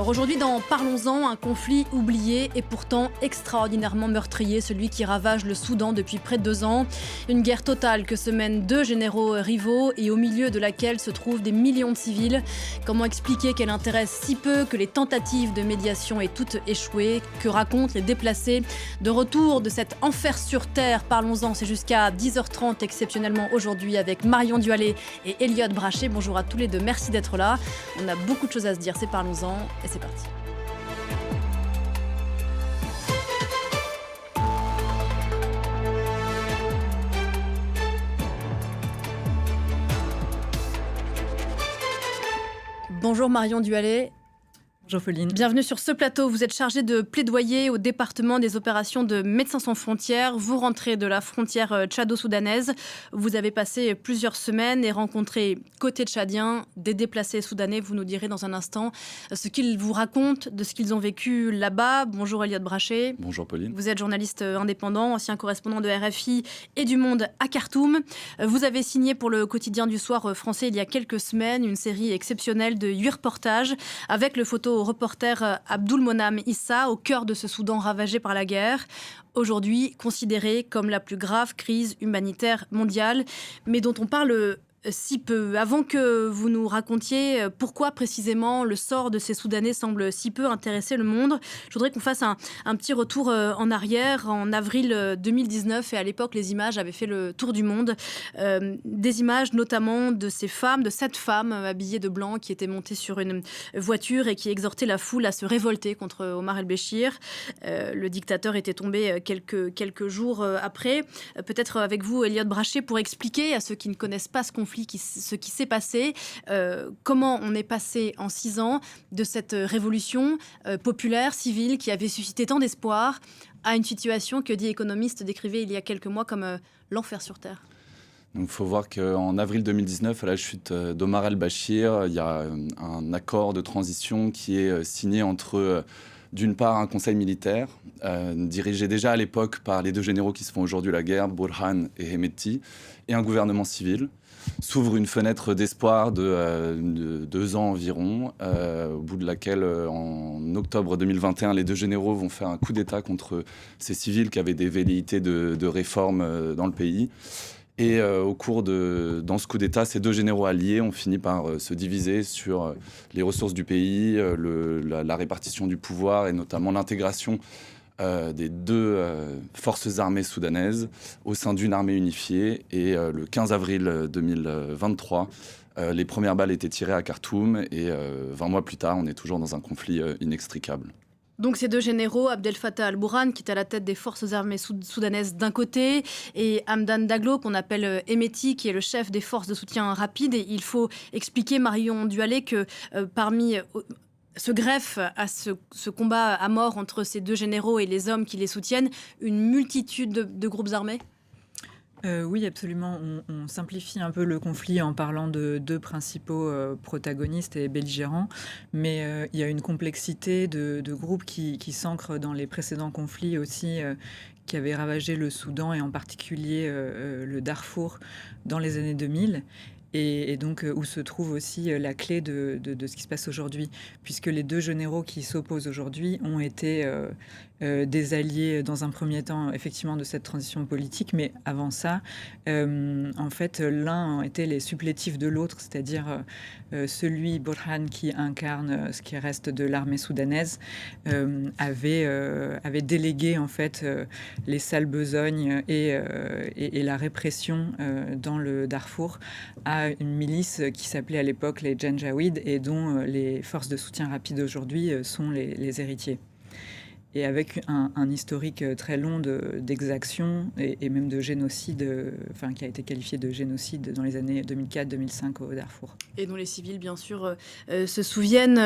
Aujourd'hui, dans Parlons-en, un conflit oublié et pourtant extraordinairement meurtrier, celui qui ravage le Soudan depuis près de 2 ans. Une guerre totale que se mènent 2 généraux rivaux et au milieu de laquelle se trouvent des millions de civils. Comment expliquer qu'elle intéresse si peu, que les tentatives de médiation aient toutes échoué? Que racontent les déplacés? De retour de cet enfer sur terre, Parlons-en, c'est jusqu'à 10h30 exceptionnellement aujourd'hui avec Marion Duhallet et Elliot Brachet. Bonjour à tous les deux, merci d'être là. On a beaucoup de choses à se dire, c'est Parlons-en. Et c'est parti. Bonjour Marion Duhallet. Bonjour Pauline. Bienvenue sur ce plateau. Vous êtes chargée de plaidoyer au département des opérations de Médecins sans frontières. Vous rentrez de la frontière tchado-soudanaise. Vous avez passé plusieurs semaines et rencontré côté tchadien des déplacés soudanais. Vous nous direz dans un instant ce qu'ils vous racontent de ce qu'ils ont vécu là-bas. Bonjour Elliot Brachet. Bonjour Pauline. Vous êtes journaliste indépendant, ancien correspondant de RFI et du Monde à Khartoum. Vous avez signé pour le quotidien du soir français il y a quelques semaines une série exceptionnelle de 8 reportages avec le reporter Abdul Monam Issa au cœur de ce Soudan ravagé par la guerre, aujourd'hui considéré comme la plus grave crise humanitaire mondiale, mais dont on parle si peu. Avant que vous nous racontiez pourquoi précisément le sort de ces Soudanais semble si peu intéresser le monde, je voudrais qu'on fasse un petit retour en arrière. En avril 2019, et à l'époque, les images avaient fait le tour du monde. Des images notamment de ces femmes, de 7 femmes habillées de blanc qui étaient montées sur une voiture et qui exhortaient la foule à se révolter contre Omar el-Béchir. Le dictateur était tombé quelques jours après. Peut-être avec vous, Elliot Brachet, pour expliquer à ceux qui ne connaissent pas ce conflit, ce qui s'est passé, comment on est passé en 6 ans de cette révolution populaire, civile, qui avait suscité tant d'espoir, à une situation que The Economist décrivait il y a quelques mois comme l'enfer sur Terre. Il faut voir qu'en avril 2019, à la chute d'Omar el-Béchir, il y a un accord de transition qui est signé entre, d'une part, un conseil militaire, dirigé déjà à l'époque par les 2 généraux qui se font aujourd'hui la guerre, Burhan et Hemeti, et un gouvernement civil. S'ouvre une fenêtre d'espoir de 2 ans environ, au bout de laquelle, en octobre 2021, les 2 généraux vont faire un coup d'État contre ces civils qui avaient des velléités de réforme dans le pays. Et dans ce coup d'État, ces 2 généraux alliés ont fini par se diviser sur les ressources du pays, la répartition du pouvoir et notamment l'intégration des 2 forces armées soudanaises au sein d'une armée unifiée. Et le 15 avril 2023, les premières balles étaient tirées à Khartoum et 20 mois plus tard, on est toujours dans un conflit inextricable. Donc ces 2 généraux, Abdel Fattah al-Burhan, qui est à la tête des forces armées soudanaises d'un côté, et Hamdan Daglo, qu'on appelle Hemeti, qui est le chef des forces de soutien rapide. Et il faut expliquer, Marion Duhallet, que parmi se greffe à ce combat à mort entre ces 2 généraux et les hommes qui les soutiennent, une multitude de groupes armés. Oui, absolument. On simplifie un peu le conflit en parlant de 2 principaux protagonistes et belligérants, mais il y a une complexité de groupes qui s'ancrent dans les précédents conflits aussi, qui avaient ravagé le Soudan et en particulier le Darfour dans les années 2000. Et donc où se trouve aussi la clé de ce qui se passe aujourd'hui, puisque les 2 généraux qui s'opposent aujourd'hui ont été des alliés dans un premier temps effectivement de cette transition politique, mais avant ça, en fait, l'un était les supplétifs de l'autre, c'est-à-dire celui, Burhan, qui incarne ce qui reste de l'armée soudanaise, avait délégué en fait les sales besognes et la répression dans le Darfour à une milice qui s'appelait à l'époque les Janjaweed et dont les forces de soutien rapide aujourd'hui sont les héritiers. Et avec un historique très long d'exactions et même de génocide, qui a été qualifié de génocide dans les années 2004-2005 au Darfour. Et dont les civils, bien sûr, se souviennent.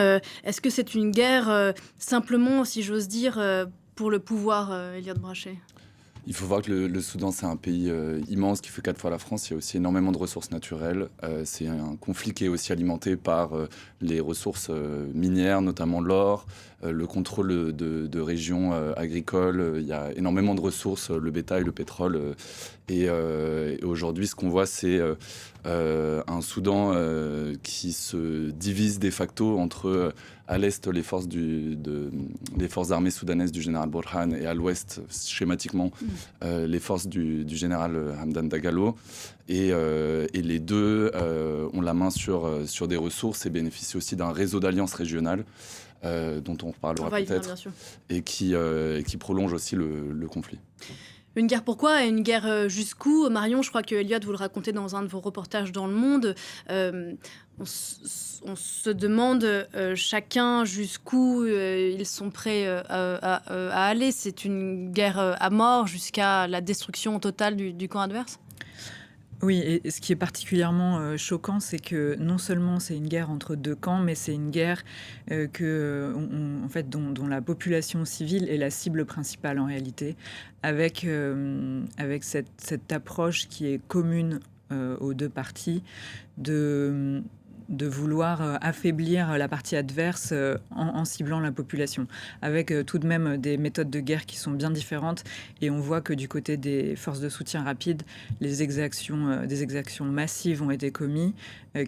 Est-ce que c'est une guerre simplement, si j'ose dire, pour le pouvoir, Elliot Brachet ? Il faut voir que le Soudan, c'est un pays immense qui fait 4 fois la France. Il y a aussi énormément de ressources naturelles. C'est un conflit qui est aussi alimenté par les ressources minières, notamment l'or, le contrôle de régions agricoles. Il y a énormément de ressources, le bétail, le pétrole. Et aujourd'hui, ce qu'on voit, c'est un Soudan qui se divise de facto entre à l'est les forces armées soudanaises du général Burhan et à l'ouest, schématiquement, les forces du général Hamdan Dagalo. Et les deux ont la main sur des ressources et bénéficient aussi d'un réseau d'alliances régionales dont on reparlera peut-être, et qui prolonge aussi le conflit. Une guerre pourquoi et une guerre jusqu'où? Marion, je crois que Elliot, vous le racontez dans un de vos reportages dans Le Monde. On se demande chacun jusqu'où ils sont prêts à aller. C'est une guerre à mort jusqu'à la destruction totale du camp adverse? Oui, et ce qui est particulièrement choquant, c'est que non seulement c'est une guerre entre deux camps, mais c'est une guerre en fait, dont la population civile est la cible principale en réalité, avec cette approche qui est commune aux deux parties de vouloir affaiblir la partie adverse en ciblant la population, avec tout de même des méthodes de guerre qui sont bien différentes. Et on voit que du côté des forces de soutien rapide, des exactions massives ont été commises,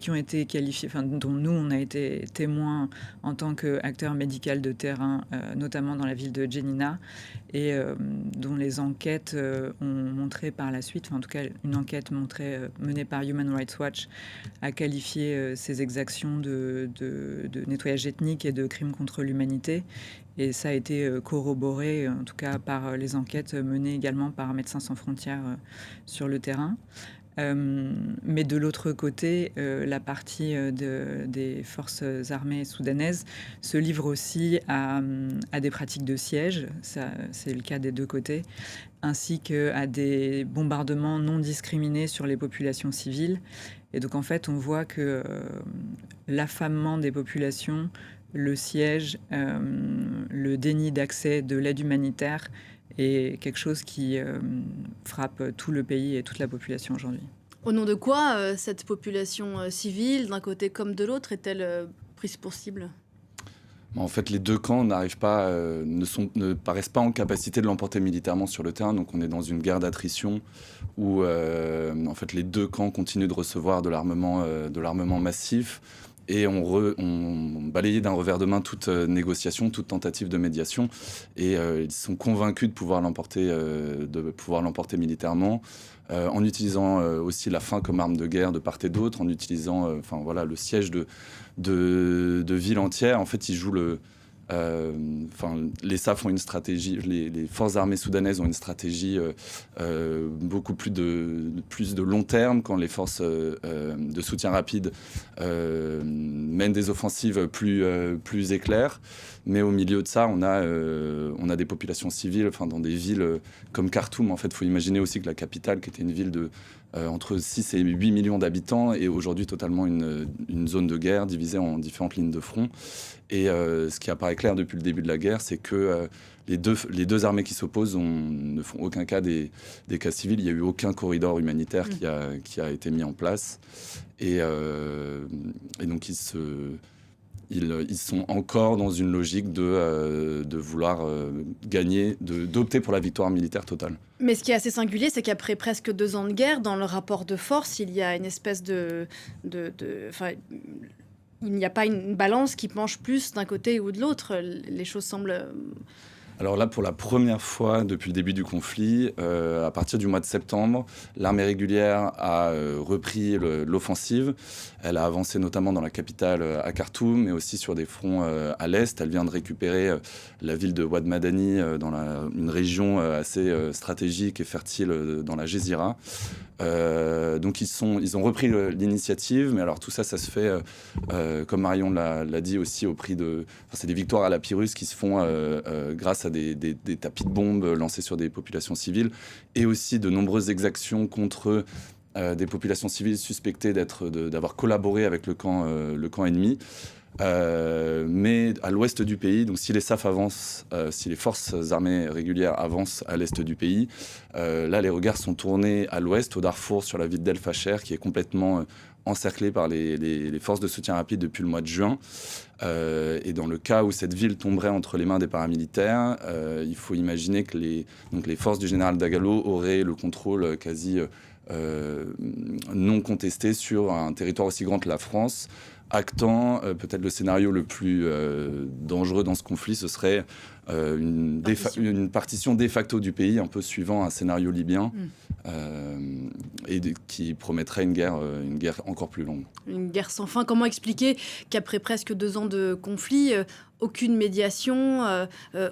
qui ont été qualifiées, dont nous, on a été témoins en tant qu'acteurs médicaux de terrain, notamment dans la ville de Jenina, et dont les enquêtes ont montré par la suite, en tout cas une enquête menée par Human Rights Watch, a qualifié ces exactions de nettoyage ethnique et de crimes contre l'humanité. Et ça a été corroboré, en tout cas par les enquêtes menées également par Médecins sans frontières sur le terrain. Mais de l'autre côté, la partie des forces armées soudanaises se livre aussi à des pratiques de siège, c'est le cas des deux côtés, ainsi qu'à des bombardements non discriminés sur les populations civiles. Et donc en fait, on voit que l'affamement des populations, le siège, le déni d'accès de l'aide humanitaire est quelque chose qui frappe tout le pays et toute la population aujourd'hui. Au nom de quoi cette population civile, d'un côté comme de l'autre, est-elle prise pour cible ? En fait, les deux camps ne paraissent pas en capacité de l'emporter militairement sur le terrain. Donc on est dans une guerre d'attrition où en fait, les deux camps continuent de recevoir de l'armement massif. Et on balayait d'un revers de main toute négociation, toute tentative de médiation. Et ils sont convaincus de pouvoir l'emporter militairement, en utilisant aussi la faim comme arme de guerre de part et d'autre, en utilisant le siège de villes entières. En fait, ils jouent les SAF ont une stratégie, les forces armées soudanaises ont une stratégie beaucoup plus de long terme, quand les forces de soutien rapide mènent des offensives plus éclairs. Mais au milieu de ça, on a des populations civiles, dans des villes comme Khartoum. En fait, il faut imaginer aussi que la capitale, qui était une ville de entre 6 et 8 millions d'habitants, est aujourd'hui totalement une zone de guerre divisée en différentes lignes de front. Et ce qui apparaît clair depuis le début de la guerre, c'est que les deux armées qui s'opposent ne font aucun cas des cas civils. Il n'y a eu aucun corridor humanitaire qui a été mis en place. Et donc, ils sont encore dans une logique de vouloir gagner, d'opter pour la victoire militaire totale. Mais ce qui est assez singulier, c'est qu'après presque 2 ans de guerre, dans le rapport de force, il y a une espèce il n'y a pas une balance qui penche plus d'un côté ou de l'autre. Les choses semblent... Alors là, pour la première fois depuis le début du conflit, à partir du mois de septembre, l'armée régulière a repris l'offensive. Elle a avancé notamment dans la capitale à Khartoum, mais aussi sur des fronts à l'est. Elle vient de récupérer la ville de Wad Madani, dans une région assez stratégique et fertile dans la Gézira. Donc ils ont repris l'initiative, mais alors tout ça se fait, comme Marion l'a dit aussi, au prix de... c'est des victoires à la Pyrrhus qui se font grâce à des tapis de bombes lancés sur des populations civiles, et aussi de nombreuses exactions contre des populations civiles suspectées d'avoir collaboré avec le camp ennemi. Mais à l'ouest du pays, donc si les SAF avancent, si les forces armées régulières avancent à l'est du pays, là les regards sont tournés à l'ouest, au Darfour, sur la ville d'El Fasher, qui est complètement encerclée par les forces de soutien rapide depuis le mois de juin. Et dans le cas où cette ville tomberait entre les mains des paramilitaires, il faut imaginer que les forces du général Dagalo auraient le contrôle quasi non contesté sur un territoire aussi grand que la France, actant peut-être le scénario le plus dangereux dans ce conflit, ce serait une partition de facto du pays, un peu suivant un scénario libyen, qui promettrait une guerre encore plus longue. Une guerre sans fin. Comment expliquer qu'après presque 2 ans de conflit, aucune médiation,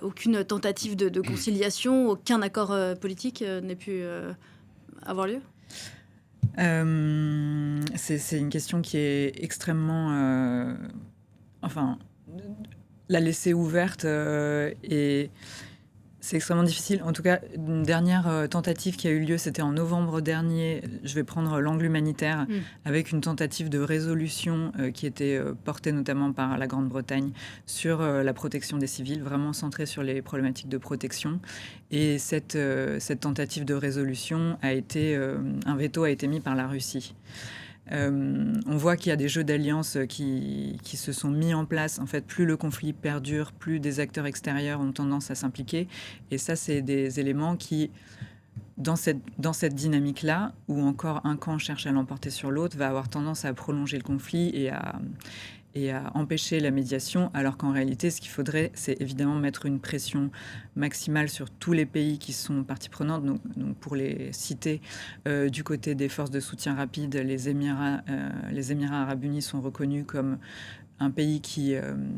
aucune tentative de conciliation, aucun accord politique n'ait pu avoir lieu ? C'est une question qui est extrêmement... la laisser ouverte et c'est extrêmement difficile. En tout cas, une dernière tentative qui a eu lieu, c'était en novembre dernier. Je vais prendre l'angle humanitaire, avec une tentative de résolution qui était portée notamment par la Grande-Bretagne sur la protection des civils, vraiment centrée sur les problématiques de protection. Et cette tentative de résolution un veto a été mis par la Russie. On voit qu'il y a des jeux d'alliance qui se sont mis en place. En fait, plus le conflit perdure, plus des acteurs extérieurs ont tendance à s'impliquer. Et ça, c'est des éléments qui, dans cette dynamique-là, où encore un camp cherche à l'emporter sur l'autre, va avoir tendance à prolonger le conflit et à empêcher la médiation, alors qu'en réalité, ce qu'il faudrait, c'est évidemment mettre une pression maximale sur tous les pays qui sont parties prenantes. Donc pour les citer, du côté des forces de soutien rapide, les Émirats arabes unis sont reconnus comme un pays qui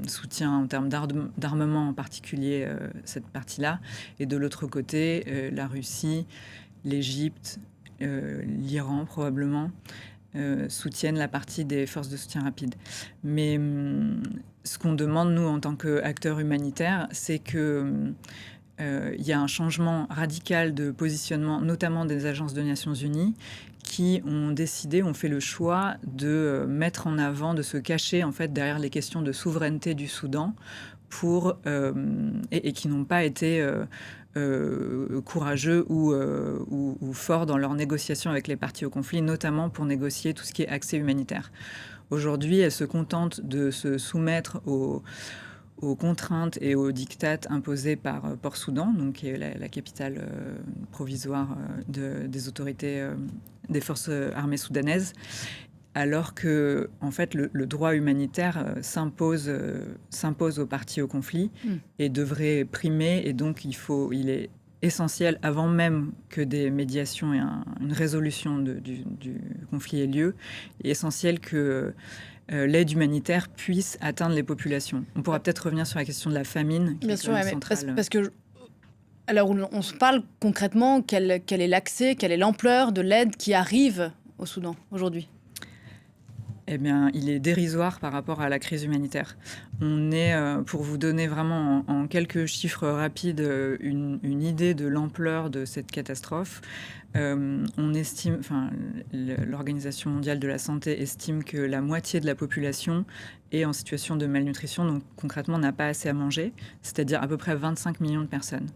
soutient en termes d'armement en particulier cette partie-là. Et de l'autre côté, la Russie, l'Égypte, l'Iran probablement, soutiennent la partie des forces de soutien rapide. Mais ce qu'on demande, nous, en tant qu'acteurs humanitaires, c'est que il y a un changement radical de positionnement, notamment des agences des Nations Unies, qui ont fait le choix de mettre en avant, de se cacher en fait derrière les questions de souveraineté du Soudan, et qui n'ont pas été courageux ou forts dans leurs négociations avec les parties au conflit, notamment pour négocier tout ce qui est accès humanitaire. Aujourd'hui, elles se contentent de se soumettre aux contraintes et aux diktats imposés par Port-Soudan, donc qui est la capitale provisoire des autorités des forces armées soudanaises, alors que en fait le droit humanitaire s'impose aux parties au conflit et devrait primer, et donc il est essentiel, avant même que des médiations et une résolution du conflit ait lieu, il est essentiel que l'aide humanitaire puisse atteindre les populations. On pourra peut-être revenir sur la question de la famine. Bien sûr, parce que alors on se parle concrètement, quel est l'accès, quelle est l'ampleur de l'aide qui arrive au Soudan aujourd'hui ? Eh bien, il est dérisoire par rapport à la crise humanitaire. On est, pour vous donner vraiment en quelques chiffres rapides une idée de l'ampleur de cette catastrophe, on estime, l'Organisation mondiale de la santé estime que la moitié de la population est en situation de malnutrition, donc concrètement n'a pas assez à manger, c'est-à-dire à peu près 25 millions de personnes.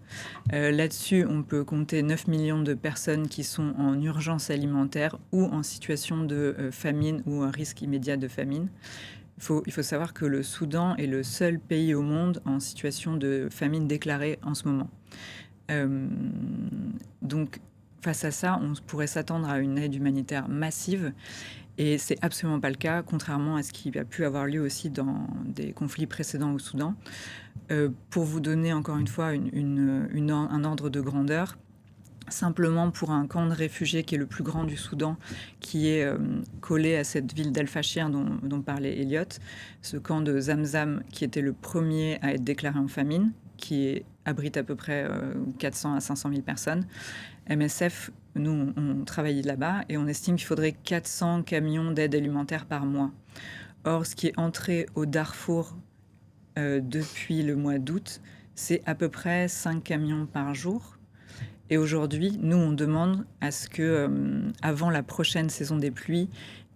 Là-dessus, on peut compter 9 millions de personnes qui sont en urgence alimentaire ou en situation de famine ou un risque immédiat de famine. Il faut savoir que le Soudan est le seul pays au monde en situation de famine déclarée en ce moment. Donc, face à ça, on pourrait s'attendre à une aide humanitaire massive. Et c'est absolument pas le cas, contrairement à ce qui a pu avoir lieu aussi dans des conflits précédents au Soudan. Pour vous donner encore une fois un ordre de grandeur, simplement pour un camp de réfugiés qui est le plus grand du Soudan, qui est collé à cette ville d'Al-Fashir dont parlait Elliot, ce camp de Zamzam qui était le premier à être déclaré en famine, qui abrite à peu près 400 à 500 000 personnes. MSF, nous, on travaille là-bas et on estime qu'il faudrait 400 camions d'aide alimentaire par mois. Or, ce qui est entré au Darfour depuis le mois d'août, c'est à peu près 5 camions par jour. Et aujourd'hui, nous, on demande à ce que, avant la prochaine saison des pluies,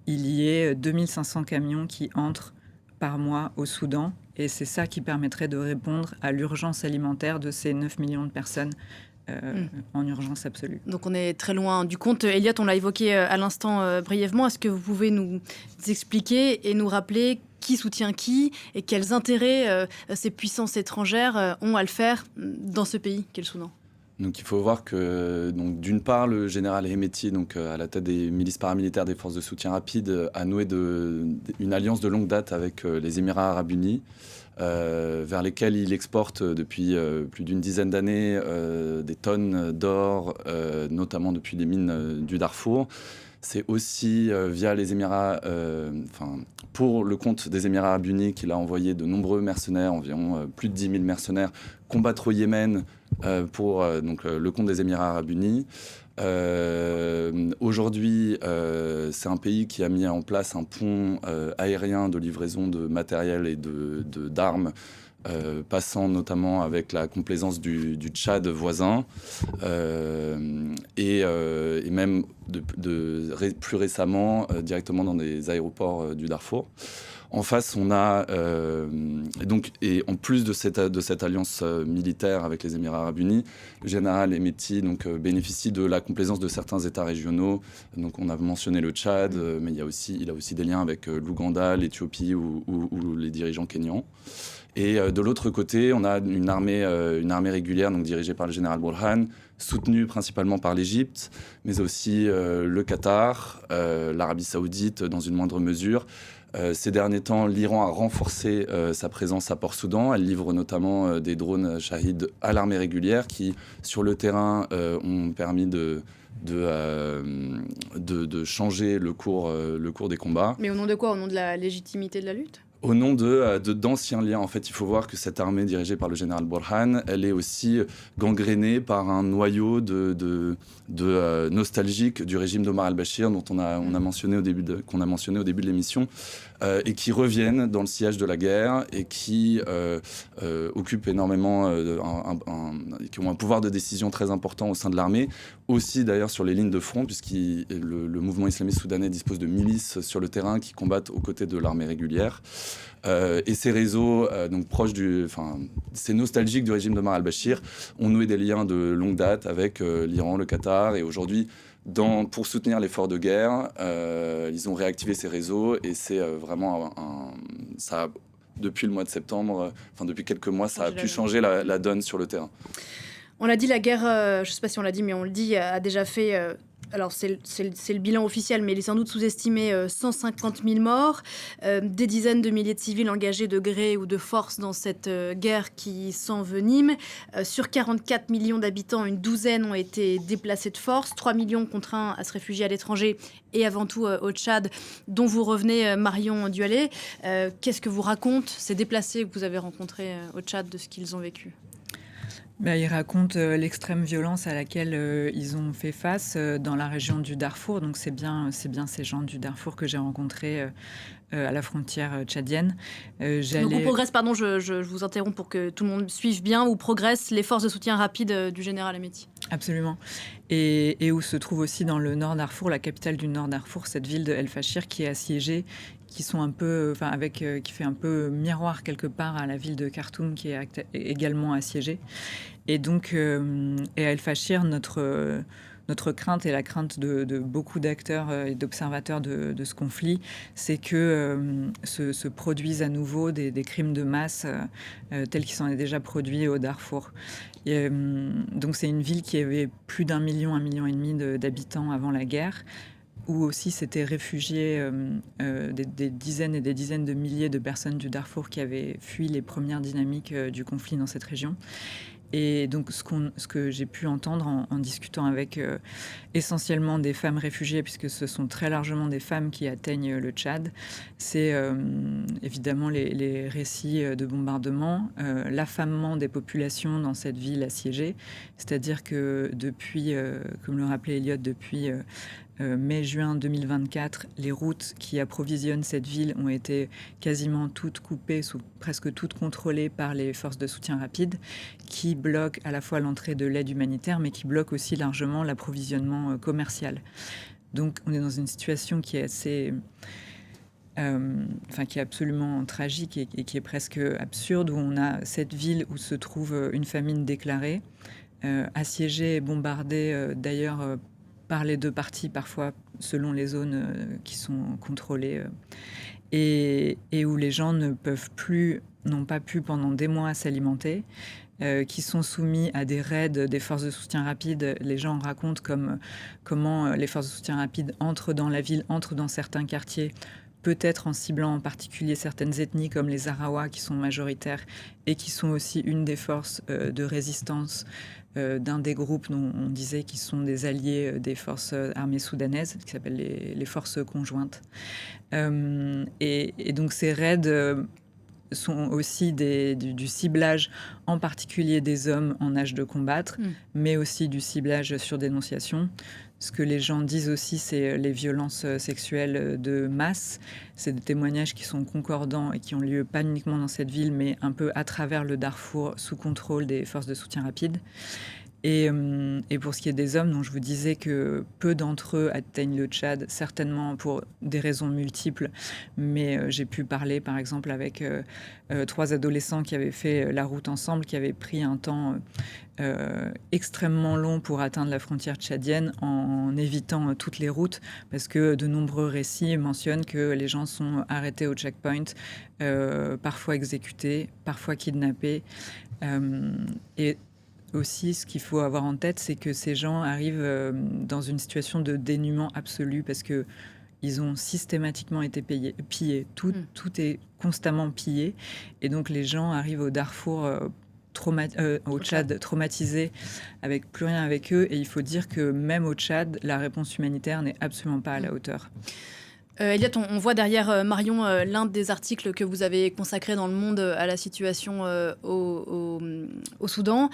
il y ait 2500 camions qui entrent par mois au Soudan. Et c'est ça qui permettrait de répondre à l'urgence alimentaire de ces 9 millions de personnes en urgence absolue. Donc on est très loin du compte. Elliot, on l'a évoqué à l'instant brièvement. Est-ce que vous pouvez nous expliquer et nous rappeler qui soutient qui et quels intérêts ces puissances étrangères ont à le faire dans ce pays qu'est le Soudan ? Donc il faut voir que, donc, d'une part, le général Hemeti, donc, à la tête des milices paramilitaires des forces de soutien rapide, a noué une alliance de longue date avec les Émirats arabes unis, vers lesquels il exporte depuis plus d'une dizaine d'années des tonnes d'or, notamment depuis les mines du Darfour. C'est aussi via les Émirats, pour le compte des Émirats arabes unis, qu'il a envoyé de nombreux mercenaires, environ plus de 10 000 mercenaires, combattre au Yémen pour le compte des Émirats arabes unis. Aujourd'hui, c'est un pays qui a mis en place un pont aérien de livraison de matériel et d'armes, passant notamment avec la complaisance du Tchad voisin, et même plus récemment directement dans des aéroports du Darfour. En face, on a et en plus de cette alliance militaire avec les Émirats arabes unis, le général Hemeti bénéficie de la complaisance de certains États régionaux. Donc, on a mentionné le Tchad, mais il a aussi des liens avec l'Ouganda, l'Éthiopie ou les dirigeants kényans. Et de l'autre côté, on a une armée régulière, donc dirigée par le général Burhan, soutenue principalement par l'Égypte, mais aussi le Qatar, l'Arabie saoudite dans une moindre mesure. Ces derniers temps, l'Iran a renforcé sa présence à Port-Soudan. Elle livre notamment des drones Shahid à l'armée régulière qui, sur le terrain, ont permis de changer le cours des combats. Mais au nom de quoi? Au nom de la légitimité de la lutte? Au nom d'anciens liens. En fait, il faut voir que cette armée dirigée par le général Burhan, elle est aussi gangrénée par un noyau nostalgique du régime d'Omar al-Bashir, dont qu'on a mentionné au début de l'émission, et qui reviennent dans le sillage de la guerre et qui occupent énormément, qui ont un pouvoir de décision très important au sein de l'armée, aussi d'ailleurs sur les lignes de front, puisque le mouvement islamiste soudanais dispose de milices sur le terrain qui combattent aux côtés de l'armée régulière. Et ces réseaux, donc proches c'est nostalgique du régime d'Omar al-Bashir, ont noué des liens de longue date avec l'Iran, le Qatar, et aujourd'hui, pour soutenir l'effort de guerre, ils ont réactivé ces réseaux, et c'est vraiment ça, depuis le mois de septembre, depuis quelques mois, ça a pu changer la donne sur le terrain. On l'a dit, la guerre, je ne sais pas si on l'a dit, mais on le dit, a déjà fait... alors, c'est le bilan officiel, mais il est sans doute sous-estimé 150 000 morts, des dizaines de milliers de civils engagés de gré ou de force dans cette guerre qui s'envenime. Sur 44 millions d'habitants, une douzaine ont été déplacés de force, 3 millions contraints à se réfugier à l'étranger et avant tout au Tchad, dont vous revenez, Marion Duhallet. Qu'est-ce que vous racontent ces déplacés que vous avez rencontrés au Tchad de ce qu'ils ont vécu ? Ils racontent l'extrême violence à laquelle ils ont fait face dans la région du Darfour. Donc c'est bien ces gens du Darfour que j'ai rencontrés à la frontière tchadienne. Donc on progresse, pardon, je vous interromps pour que tout le monde suive bien, où progressent les forces de soutien rapide du général Hemeti. Absolument. Et où se trouve aussi dans le Nord Darfour, la capitale du Nord Darfour, cette ville de El Fachir qui est assiégée, qui sont un peu, qui fait un peu miroir quelque part à la ville de Khartoum qui est également assiégée. Et donc, et à El Fachir, notre crainte et la crainte de beaucoup d'acteurs et d'observateurs de ce conflit, c'est que se produisent à nouveau des crimes de masse tels qu'ils s'en est déjà produits au Darfour. Et, donc c'est une ville qui avait plus d'1 million, 1,5 million d'habitants avant la guerre, où aussi s'étaient réfugiés des dizaines et des dizaines de milliers de personnes du Darfour qui avaient fui les premières dynamiques du conflit dans cette région. Et donc, ce que j'ai pu entendre en discutant avec essentiellement des femmes réfugiées, puisque ce sont très largement des femmes qui atteignent le Tchad, c'est évidemment les récits de bombardements, l'affamement des populations dans cette ville assiégée. C'est-à-dire que depuis, comme le rappelait Elliot, depuis mai-juin 2024, les routes qui approvisionnent cette ville ont été quasiment toutes coupées, presque toutes contrôlées par les forces de soutien rapide, qui bloquent à la fois l'entrée de l'aide humanitaire, mais qui bloquent aussi largement l'approvisionnement commercial. Donc on est dans une situation qui est assez... qui est absolument tragique et qui est presque absurde, où on a cette ville où se trouve une famine déclarée, assiégée et bombardée d'ailleurs par les deux parties, parfois selon les zones qui sont contrôlées, et où les gens ne peuvent plus n'ont pas pu pendant des mois s'alimenter, qui sont soumis à des raids des forces de soutien rapide. Les gens racontent comment les forces de soutien rapide entrent dans la ville, entrent dans certains quartiers, peut-être en ciblant en particulier certaines ethnies comme les Arawa qui sont majoritaires et qui sont aussi une des forces de résistance d'un des groupes dont on disait qu'ils sont des alliés des forces armées soudanaises, qui s'appellent les forces conjointes. Et donc ces raids sont aussi du ciblage, en particulier des hommes en âge de combattre, mais aussi du ciblage sur dénonciation. Ce que les gens disent aussi, c'est les violences sexuelles de masse. C'est des témoignages qui sont concordants et qui ont lieu pas uniquement dans cette ville, mais un peu à travers le Darfour, sous contrôle des forces de soutien rapide. Et pour ce qui est des hommes, dont je vous disais que peu d'entre eux atteignent le Tchad, certainement pour des raisons multiples, mais j'ai pu parler par exemple avec 3 adolescents qui avaient fait la route ensemble, qui avaient pris un temps extrêmement long pour atteindre la frontière tchadienne en évitant toutes les routes, parce que de nombreux récits mentionnent que les gens sont arrêtés au checkpoint, parfois exécutés, parfois kidnappés. Et aussi, ce qu'il faut avoir en tête, c'est que ces gens arrivent dans une situation de dénuement absolu parce que ils ont systématiquement été pillés. Tout est constamment pillé. Et donc, les gens arrivent au Darfour, au Tchad, traumatisés, avec plus rien avec eux. Et il faut dire que même au Tchad, la réponse humanitaire n'est absolument pas à la hauteur. Elliot, on voit derrière Marion l'un des articles que vous avez consacré dans Le Monde à la situation au Soudan.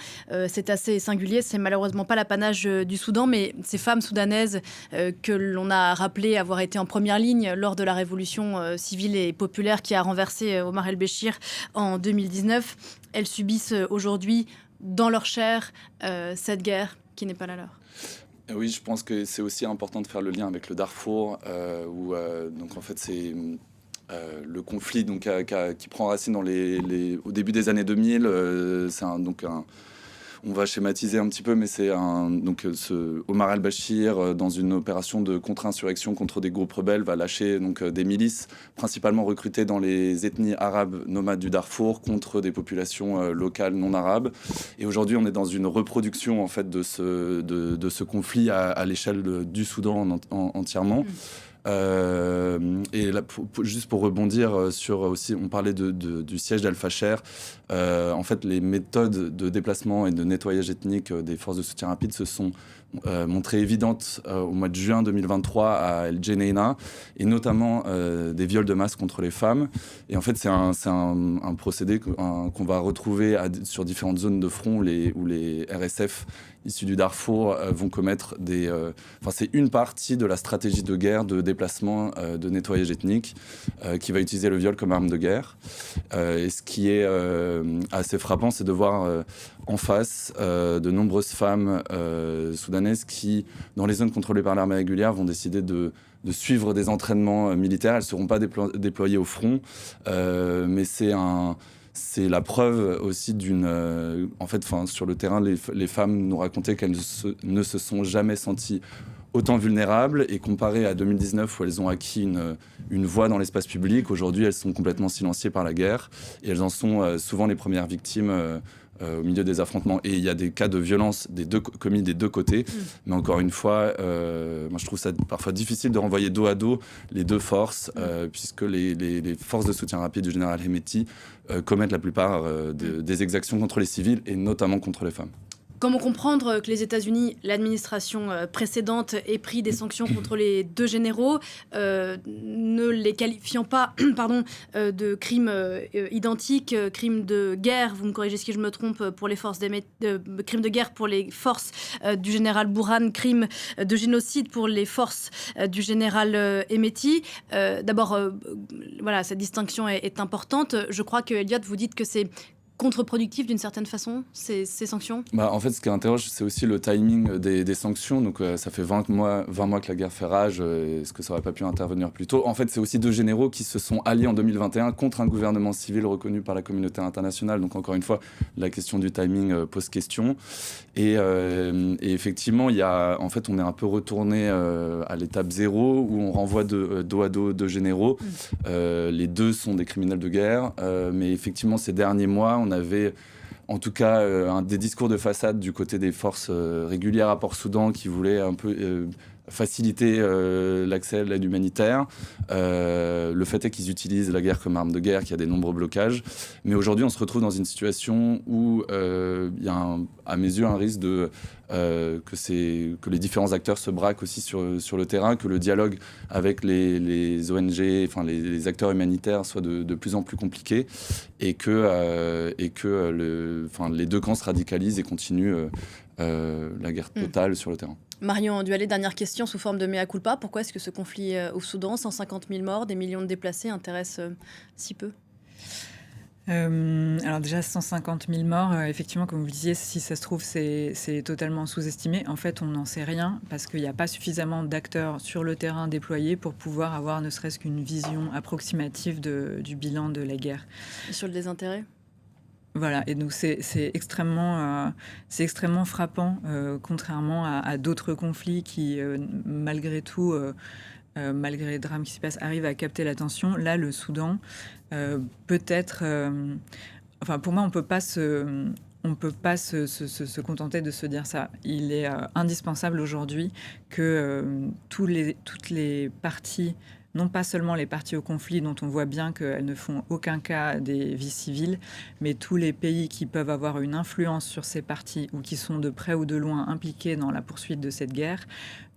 C'est assez singulier, c'est malheureusement pas l'apanage du Soudan, mais ces femmes soudanaises que l'on a rappelé avoir été en première ligne lors de la révolution civile et populaire qui a renversé Omar el-Béchir en 2019, elles subissent aujourd'hui dans leur chair cette guerre qui n'est pas la leur. Oui, je pense que c'est aussi important de faire le lien avec le Darfour, où donc en fait c'est le conflit donc, qui prend racine au début des années 2000. On va schématiser un petit peu, mais c'est ce Omar el-Béchir, dans une opération de contre-insurrection contre des groupes rebelles, va lâcher des milices, principalement recrutées dans les ethnies arabes nomades du Darfour, contre des populations locales non arabes. Et aujourd'hui, on est dans une reproduction en fait de ce conflit à l'échelle du Soudan entièrement. Et là, juste pour rebondir sur aussi, on parlait du siège d'Al-Facher. En fait, les méthodes de déplacement et de nettoyage ethnique des forces de soutien rapide se sont montrées évidentes au mois de juin 2023 à El Geneina, et notamment des viols de masse contre les femmes. Et en fait, c'est un procédé qu'on va retrouver sur différentes zones de front où les RSF issus du Darfour vont commettre c'est une partie de la stratégie de guerre, de déplacement, de nettoyage ethnique, qui va utiliser le viol comme arme de guerre. Et ce qui est assez frappant, c'est de voir en face de nombreuses femmes soudanaises qui, dans les zones contrôlées par l'armée régulière, vont décider de suivre des entraînements militaires. Elles ne seront pas déployées au front, mais c'est la preuve aussi sur le terrain, les femmes nous racontaient qu'elles ne se sont jamais senties autant vulnérables, et comparé à 2019 où elles ont acquis une voix dans l'espace public, aujourd'hui elles sont complètement silenciées par la guerre, et elles en sont souvent les premières victimes au milieu des affrontements. Et il y a des cas de violence commis des deux côtés, mais encore une fois, moi je trouve ça parfois difficile de renvoyer dos à dos les deux forces, puisque les forces de soutien rapide du général Hemeti commettent la plupart des exactions contre les civils, et notamment contre les femmes. Comment comprendre que les États-Unis, l'administration précédente, ait pris des sanctions contre les deux généraux, ne les qualifiant pas de crimes identiques, crimes de guerre, vous me corrigez si je me trompe, pour les forces crimes de guerre pour les forces du général Bourhan, crimes de génocide pour les forces du général Hemeti. D'abord, voilà, cette distinction est importante. Je crois que, Elliot, vous dites que c'est contre-productif d'une certaine façon, ces sanctions ? En fait, ce qui interroge, c'est aussi le timing des sanctions. Donc, ça fait 20 mois que la guerre fait rage. Est-ce que ça n'aurait pas pu intervenir plus tôt ? En fait, c'est aussi 2 généraux qui se sont alliés en 2021 contre un gouvernement civil reconnu par la communauté internationale. Donc, encore une fois, la question du timing pose question. Et effectivement, en fait, on est un peu retourné à l'étape 0 où on renvoie dos à dos 2 généraux. Les 2 sont des criminels de guerre. Mais effectivement, ces derniers mois, on avait en tout cas des discours de façade du côté des forces régulières à Port-Soudan qui voulaient un peu faciliter l'accès à l'aide humanitaire. Le fait est qu'ils utilisent la guerre comme arme de guerre, qu'il y a des nombreux blocages. Mais aujourd'hui, on se retrouve dans une situation où il y a, à mes yeux, un risque que les différents acteurs se braquent aussi sur le terrain, que le dialogue avec les ONG, enfin les acteurs humanitaires soit de plus en plus compliqué et que les 2 camps se radicalisent et continuent la guerre totale sur le terrain. Marion Duhallet, dernière question sous forme de mea culpa. Pourquoi est-ce que ce conflit au Soudan, 150 000 morts, des millions de déplacés, intéresse si peu ? Alors déjà 150 000 morts, effectivement, comme vous le disiez, si ça se trouve, c'est totalement sous-estimé. En fait, on n'en sait rien parce qu'il n'y a pas suffisamment d'acteurs sur le terrain déployés pour pouvoir avoir ne serait-ce qu'une vision approximative du bilan de la guerre. Et sur le désintérêt ? Voilà, et donc c'est extrêmement frappant, contrairement à d'autres conflits qui, malgré tout, malgré les drames qui s'y passent, arrivent à capter l'attention. Là, le Soudan, peut-être... pour moi, on peut pas se contenter de se dire ça. Il est indispensable aujourd'hui que toutes les parties, non pas seulement les parties au conflit dont on voit bien qu'elles ne font aucun cas des vies civiles, mais tous les pays qui peuvent avoir une influence sur ces parties ou qui sont de près ou de loin impliqués dans la poursuite de cette guerre,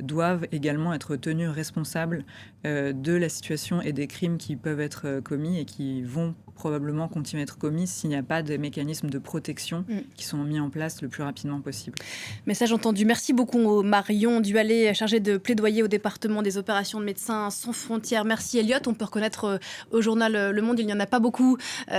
doivent également être tenus responsables de la situation et des crimes qui peuvent être commis et qui vont probablement continuer à être commis s'il n'y a pas de mécanismes de protection qui sont mis en place le plus rapidement possible. Message entendu. Merci beaucoup Marion Duhallet, chargée de plaidoyer au département des opérations de Médecins sans frontières. Merci Elliot. On peut reconnaître au journal Le Monde, il n'y en a pas beaucoup,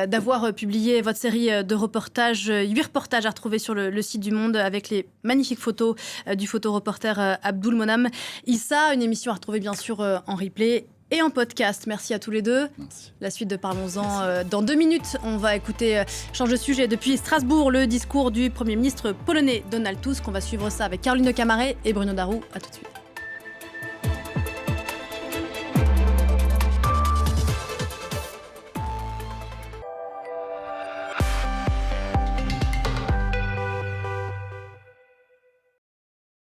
d'avoir publié votre série de reportages, 8 reportages à retrouver sur le site du Monde avec les magnifiques photos du photoreporter Abdoul Monam Issa. Une émission à retrouver bien sûr en replay et en podcast. Merci à tous les 2. Merci. La suite de Parlons-en dans 2 minutes. On va écouter, change de sujet, depuis Strasbourg, le discours du Premier ministre polonais Donald Tusk. On va suivre ça avec Caroline de Camaret et Bruno Darou. À tout de suite.